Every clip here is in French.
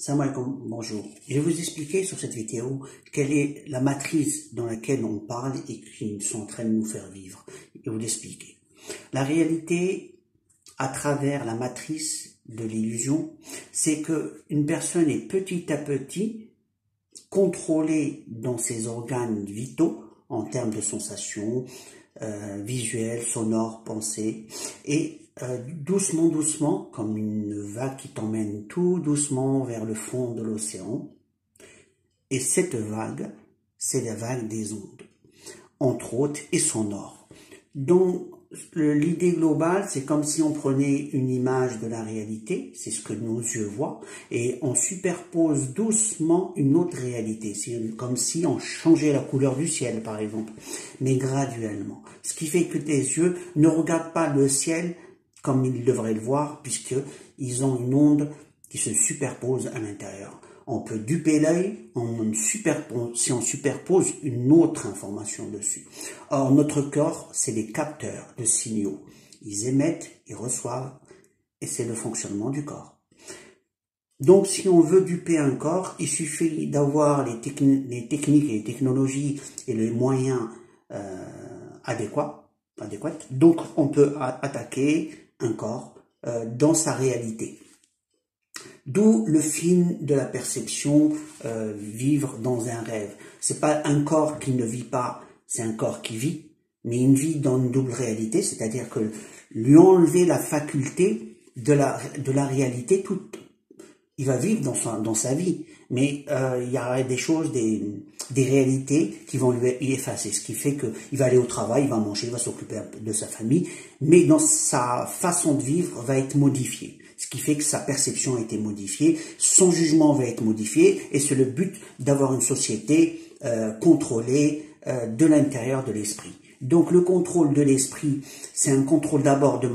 Salam alaikum, bonjour. Je vais vous expliquer sur cette vidéo quelle est la matrice dans laquelle on parle et qu'ils sont en train de nous faire vivre. Je vais vous l'expliquer. La réalité, à travers la matrice de l'illusion, c'est que une personne est petit à petit contrôlée dans ses organes vitaux en termes de sensations, visuelles, sonores, pensées, et doucement, doucement, comme une vague qui t'emmène tout doucement vers le fond de l'océan. Et cette vague, c'est la vague des ondes, entre autres, et sonores. Donc, l'idée globale, c'est comme si on prenait une image de la réalité, c'est ce que nos yeux voient, et on superpose doucement une autre réalité. C'est comme si on changeait la couleur du ciel, par exemple, mais graduellement. Ce qui fait que tes yeux ne regardent pas le ciel comme ils devraient le voir, puisqu'ils ont une onde qui se superpose à l'intérieur. On peut duper l'œil si on superpose une autre information dessus. Or, notre corps, c'est des capteurs de signaux. Ils émettent, ils reçoivent, et c'est le fonctionnement du corps. Donc, si on veut duper un corps, il suffit d'avoir les techniques et les technologies et les moyens adéquats. Donc, on peut attaquer un corps dans sa réalité. D'où le film de la perception, vivre dans un rêve. C'est pas un corps qui ne vit pas, c'est un corps qui vit, mais il vit dans une double réalité, c'est-à-dire que lui enlever la faculté de la réalité toute. Il va vivre dans sa vie, mais il y a des choses, des réalités qui vont lui effacer, ce qui fait qu'il va aller au travail, il va manger, il va s'occuper de sa famille, mais dans sa façon de vivre va être modifiée, ce qui fait que sa perception a été modifiée, son jugement va être modifié, et c'est le but d'avoir une société contrôlée de l'intérieur de l'esprit. Donc le contrôle de l'esprit, c'est un contrôle d'abord de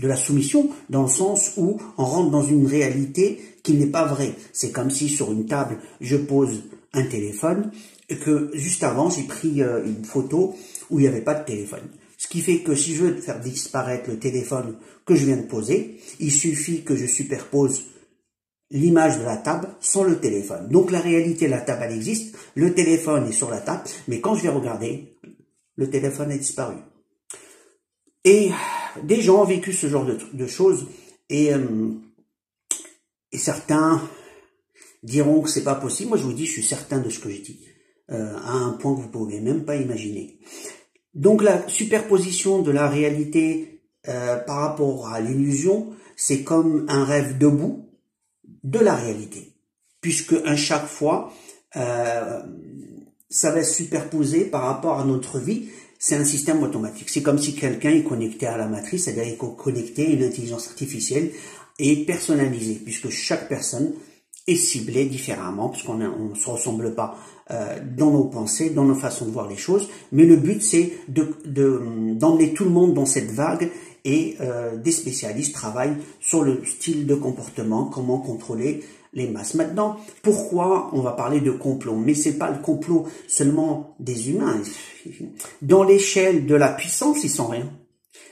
la soumission, dans le sens où on rentre dans une réalité qui n'est pas vraie. C'est comme si sur une table, je pose un téléphone et que juste avant, j'ai pris une photo où il n'y avait pas de téléphone. Ce qui fait que si je veux faire disparaître le téléphone que je viens de poser, il suffit que je superpose l'image de la table sans le téléphone. Donc la réalité, la table, elle existe, le téléphone est sur la table, mais quand je vais regarder, le téléphone a disparu. Et des gens ont vécu ce genre de choses, et certains diront que c'est pas possible. Moi je vous dis, je suis certain de ce que je dis, à un point que vous pouvez même pas imaginer. Donc la superposition de la réalité par rapport à l'illusion, c'est comme un rêve debout de la réalité, puisque à chaque fois, ça va se superposer par rapport à notre vie. C'est un système automatique. C'est comme si quelqu'un est connecté à la matrice, c'est-à-dire qu'il est connecté à une intelligence artificielle et personnalisée, puisque chaque personne est ciblée différemment, puisqu'on ne se ressemble pas dans nos pensées, dans nos façons de voir les choses, mais le but c'est d'emmener tout le monde dans cette vague. Et des spécialistes travaillent sur le style de comportement, comment contrôler les masses. Maintenant, pourquoi on va parler de complot? Mais c'est pas le complot seulement des humains. Dans l'échelle de la puissance, ils sont rien.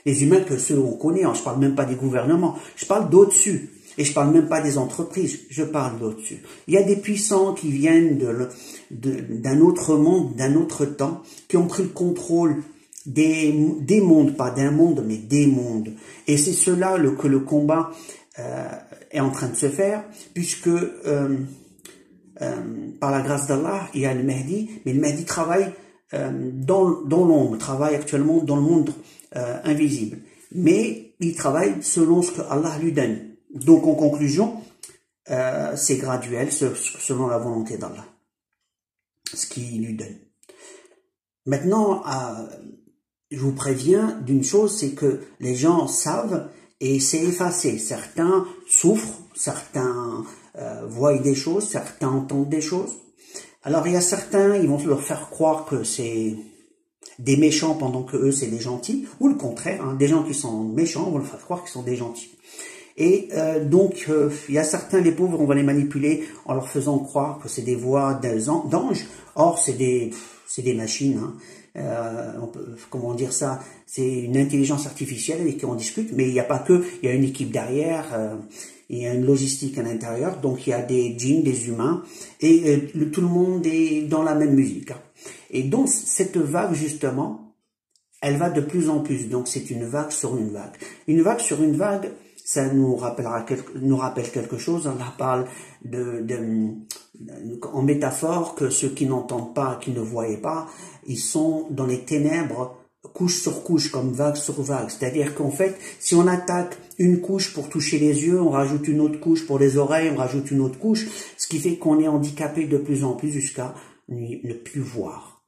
Les humains que ceux qu'on connaît, je parle même pas des gouvernements, je parle d'au-dessus. Et je parle même pas des entreprises, je parle d'au-dessus. Il y a des puissants qui viennent d'un autre monde, d'un autre temps, qui ont pris le contrôle des mondes, pas d'un monde, mais des mondes. Et c'est cela que le combat est en train de se faire, puisque par la grâce d'Allah, il y a le Mahdi, mais le Mahdi travaille dans l'ombre, travaille actuellement dans le monde invisible. Mais il travaille selon ce que Allah lui donne. Donc en conclusion, c'est graduel selon la volonté d'Allah, ce qu'il lui donne. Maintenant, je vous préviens d'une chose, c'est que les gens savent et c'est effacé. Certains souffrent, certains voient des choses, certains entendent des choses. Alors il y a certains, ils vont leur faire croire que c'est des méchants pendant que eux c'est des gentils, ou le contraire, hein, des gens qui sont méchants vont leur faire croire qu'ils sont des gentils. Et donc il y a certains, les pauvres, on va les manipuler en leur faisant croire que c'est des voix d'anges. Or c'est des machines, hein. Comment dire ça, c'est une intelligence artificielle avec qui on discute, mais il n'y a pas que, il y a une équipe derrière Il y a une logistique à l'intérieur, donc il y a des djinns, des humains, et tout le monde est dans la même musique. Et donc cette vague, justement, elle va de plus en plus. Donc c'est une vague sur une vague. Une vague sur une vague, ça nous rappelle quelque chose. On parle en métaphore que ceux qui n'entendent pas, qui ne voyaient pas, ils sont dans les ténèbres, couche sur couche, comme vague sur vague. C'est-à-dire qu'en fait, si on attaque une couche pour toucher les yeux, on rajoute une autre couche pour les oreilles, on rajoute une autre couche, ce qui fait qu'on est handicapé de plus en plus jusqu'à ne plus voir.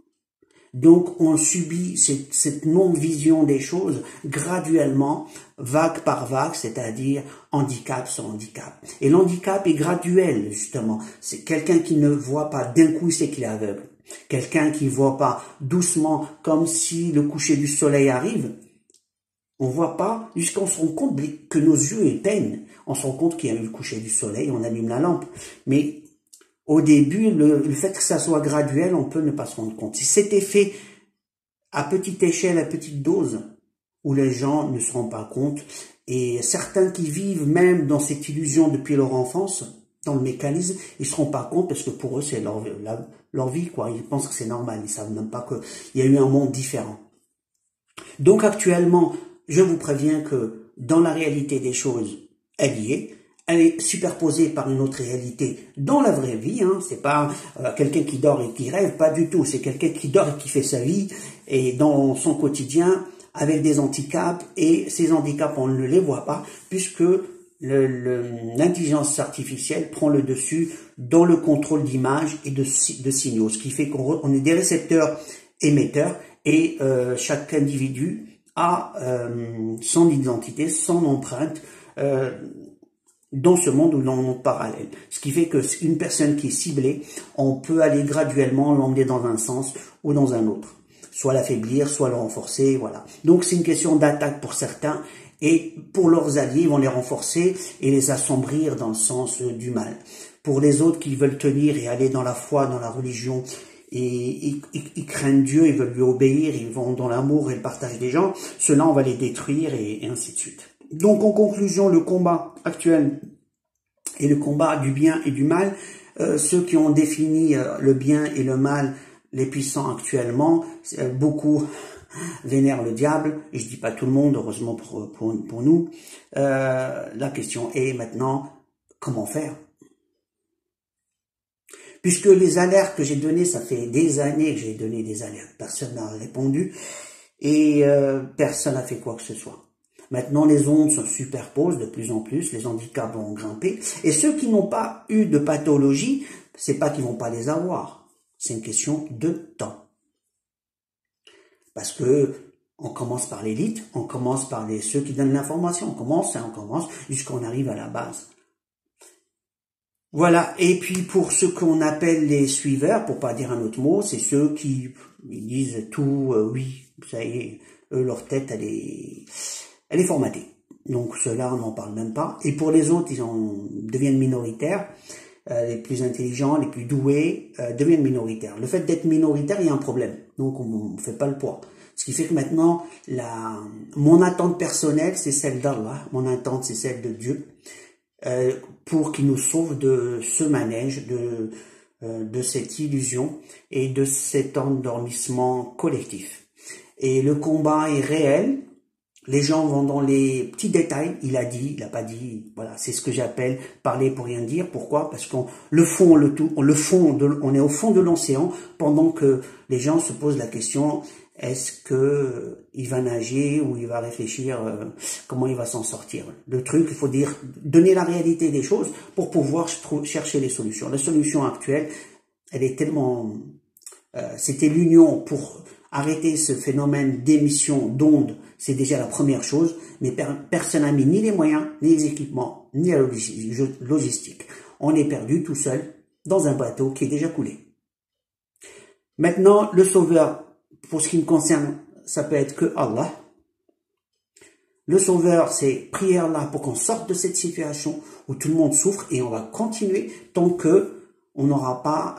Donc on subit cette non-vision des choses graduellement, vague par vague, c'est-à-dire handicap sur handicap. Et l'handicap est graduel, justement. C'est quelqu'un qui ne voit pas d'un coup, c'est qu'il est aveugle. Quelqu'un qui ne voit pas doucement, comme si le coucher du soleil arrive. On ne voit pas jusqu'à on se rend compte que nos yeux éteignent. On se rend compte qu'il y a eu le coucher du soleil, on allume la lampe. Mais au début, le fait que ça soit graduel, on peut ne pas se rendre compte. Si c'était fait à petite échelle, à petite dose, où les gens ne se rendent pas compte, et certains qui vivent même dans cette illusion depuis leur enfance, dans le mécanisme, ils se rendent pas compte parce que pour eux, c'est leur vie, quoi. Ils pensent que c'est normal, ils savent même pas qu'il y a eu un monde différent. Donc actuellement, je vous préviens que dans la réalité des choses, elle y est. Elle est superposée par une autre réalité dans la vraie vie. Hein. C'est pas quelqu'un qui dort et qui rêve, pas du tout. C'est quelqu'un qui dort et qui fait sa vie et dans son quotidien avec des handicaps. Et ces handicaps, on ne les voit pas puisque l'intelligence artificielle prend le dessus dans le contrôle d'images et de signaux. Ce qui fait qu'on est des récepteurs émetteurs et chaque individu a son identité, son empreinte dans ce monde ou dans le monde parallèle. Ce qui fait qu'une personne qui est ciblée, on peut aller graduellement l'emmener dans un sens ou dans un autre. Soit l'affaiblir, soit le renforcer, voilà. Donc c'est une question d'attaque pour certains, et pour leurs alliés, ils vont les renforcer et les assombrir dans le sens du mal. Pour les autres qui veulent tenir et aller dans la foi, dans la religion, et ils craignent Dieu, ils veulent lui obéir, ils vont dans l'amour et le partage des gens, ceux-là on va les détruire et ainsi de suite. Donc en conclusion, le combat actuel est le combat du bien et du mal. Ceux qui ont défini le bien et le mal, les puissants actuellement, beaucoup vénèrent le diable. Et je dis pas tout le monde, heureusement pour nous. La question est maintenant, comment faire? Puisque les alertes que j'ai données, ça fait des années que j'ai donné des alertes, personne n'a répondu et personne n'a fait quoi que ce soit. Maintenant, les ondes se superposent de plus en plus, les handicaps vont grimper. Et ceux qui n'ont pas eu de pathologie, c'est pas qu'ils vont pas les avoir. C'est une question de temps. Parce que on commence par l'élite, on commence par ceux qui donnent l'information, on commence, jusqu'à on arrive à la base. Voilà. Et puis pour ceux qu'on appelle les suiveurs, pour pas dire un autre mot, c'est ceux qui ils disent tout, oui, ça y est, eux, leur tête, elle est formatée. Donc ceux-là, on n'en parle même pas. Et pour les autres, deviennent minoritaires. Les plus intelligents, les plus doués deviennent minoritaires. Le fait d'être minoritaire, il y a un problème. Donc on ne fait pas le poids. Ce qui fait que maintenant, mon attente personnelle, c'est celle d'Allah. Mon attente, c'est celle de Dieu. Pour qu'il nous sauve de ce manège, de cette illusion et de cet endormissement collectif. Et le combat est réel. Les gens vont dans les petits détails. Il a dit, il n'a pas dit. Voilà, c'est ce que j'appelle parler pour rien dire. Pourquoi? Parce qu'on on est au fond de l'océan pendant que les gens se posent la question: est-ce que il va nager ou il va réfléchir comment il va s'en sortir? Le truc, il faut donner la réalité des choses pour pouvoir chercher les solutions. La solution actuelle, elle est tellement... c'était l'union pour arrêter ce phénomène d'émission d'ondes. C'est déjà la première chose, mais personne n'a mis ni les moyens, ni les équipements, ni la logistique. On est perdu tout seul dans un bateau qui est déjà coulé. Maintenant, le sauveur, pour ce qui me concerne, ça peut être que Allah. Le sauveur, c'est prier Allah pour qu'on sorte de cette situation où tout le monde souffre, et on va continuer tant que on n'aura pas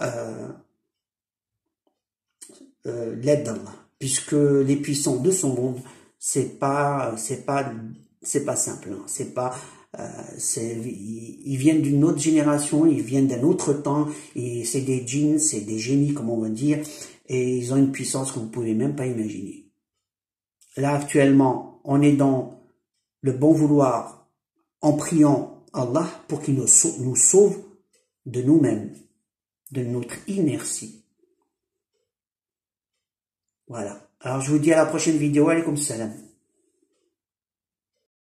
l'aide d'Allah, puisque les puissants de son monde, c'est pas simple, hein. C'est pas Ils viennent d'une autre génération, ils viennent d'un autre temps, et c'est des djinns, c'est des génies, comme on va dire, et ils ont une puissance que vous pouvez même pas imaginer. Là, actuellement, on est dans le bon vouloir en priant Allah pour qu'il nous sauve de nous-mêmes, de notre inertie. Voilà. Alors, je vous dis à la prochaine vidéo. Alaykoum salam.